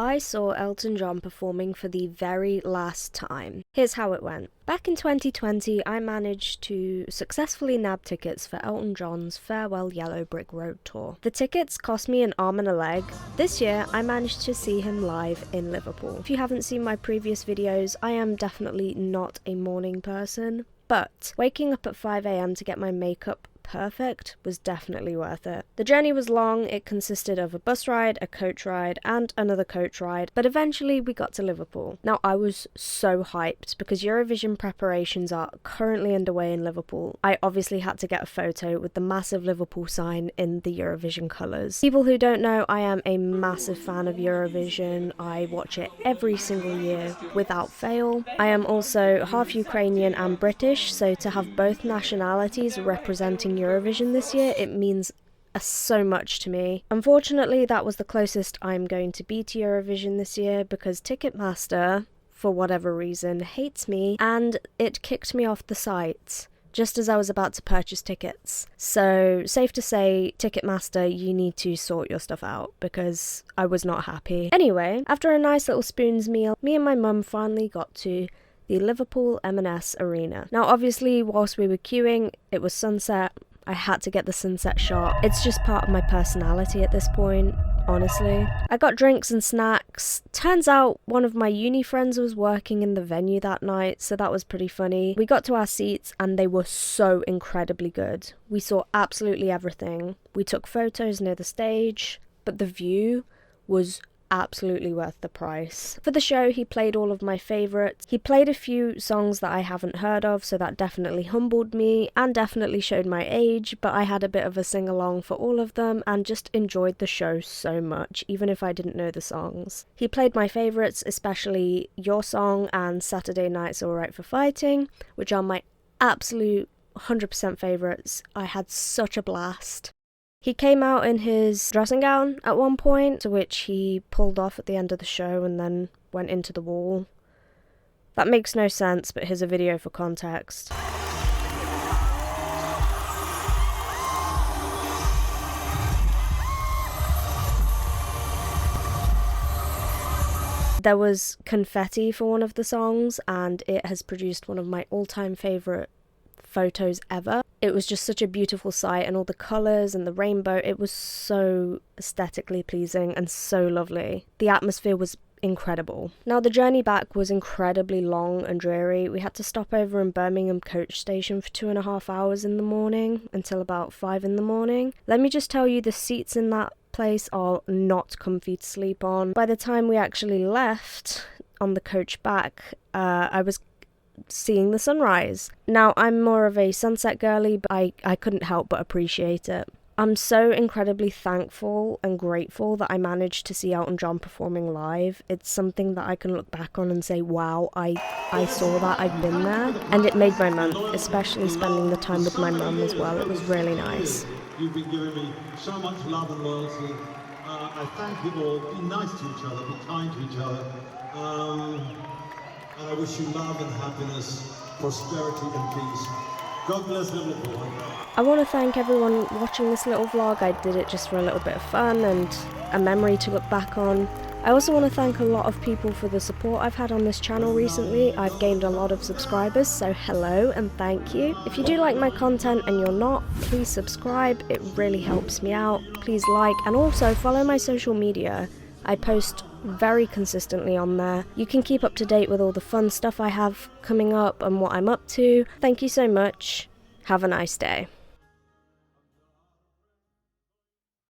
I saw Elton John performing for the very last time. Here's how it went. Back in 2020, I managed to successfully nab tickets for Elton John's Farewell Yellow Brick Road tour. The tickets cost me an arm and a leg. This year, I managed to see him live in Liverpool. If you haven't seen my previous videos, I am definitely not a morning person, but waking up at 5 AM to get my makeup perfect was definitely worth it. The journey was long. It consisted of a bus ride, a coach ride, and another coach ride, but eventually we got to Liverpool. Now, I was so hyped because Eurovision preparations are currently underway in Liverpool. I obviously had to get a photo with the massive Liverpool sign in the Eurovision colours. People who don't know, I am a massive fan of Eurovision. I watch it every single year without fail. I am also half Ukrainian and British, so to have both nationalities representing Eurovision this year, it means so much to me. Unfortunately, that was the closest I'm going to be to Eurovision this year because Ticketmaster, for whatever reason, hates me and it kicked me off the site just as I was about to purchase tickets. So, safe to say, Ticketmaster, you need to sort your stuff out because I was not happy. Anyway, after a nice little spoons meal, me and my mum finally got to the Liverpool M&S Arena. Now, obviously, whilst we were queuing, it was sunset. I had to get the sunset shot. It's just part of my personality at this point, honestly. I got drinks and snacks. Turns out one of my uni friends was working in the venue that night, so that was pretty funny. We got to our seats and they were so incredibly good. We saw absolutely everything. We took photos near the stage, but the view was absolutely worth the price. For the show, he played all of my favourites. He played a few songs that I haven't heard of, so that definitely humbled me and definitely showed my age, but I had a bit of a sing-along for all of them and just enjoyed the show so much, even if I didn't know the songs. He played my favourites, especially Your Song and Saturday Night's Alright for Fighting, which are my absolute 100% favourites. I had such a blast. He came out in his dressing gown at one point, to which he pulled off at the end of the show and then went into the wall. That makes no sense, but here's a video for context. There was confetti for one of the songs, and it has produced one of my all-time favourite photos ever. It was just such a beautiful sight, and all the colours and the rainbow, it was so aesthetically pleasing and so lovely. The atmosphere was incredible. Now, the journey back was incredibly long and dreary. We had to stop over in Birmingham coach station for 2.5 hours in the morning until about 5 in the morning. Let me just tell you, the seats in that place are not comfy to sleep on. By the time we actually left on the coach back, I was seeing the sunrise. Now, I'm more of a sunset girly, but I couldn't help but appreciate it. I'm so incredibly thankful and grateful that I managed to see Elton John performing live. It's something that I can look back on and say, wow, I saw that, I've been there. And it made my month, especially spending the time with my mum as well. It was really nice. You've been giving me so much love and loyalty. I thank you all. Be nice to each other, be kind to each other. And I wish you love and happiness, prosperity and peace. God bless Liverpool. I want to thank everyone watching this little vlog. I did it just for a little bit of fun and a memory to look back on. I also want to thank a lot of people for the support I've had on this channel recently. I've gained a lot of subscribers, so hello and thank you. If you do like my content and you're not, please subscribe. It really helps me out. Please like and also follow my social media. I post very consistently on there. You can keep up to date with all the fun stuff I have coming up and what I'm up to. Thank you so much. Have a nice day.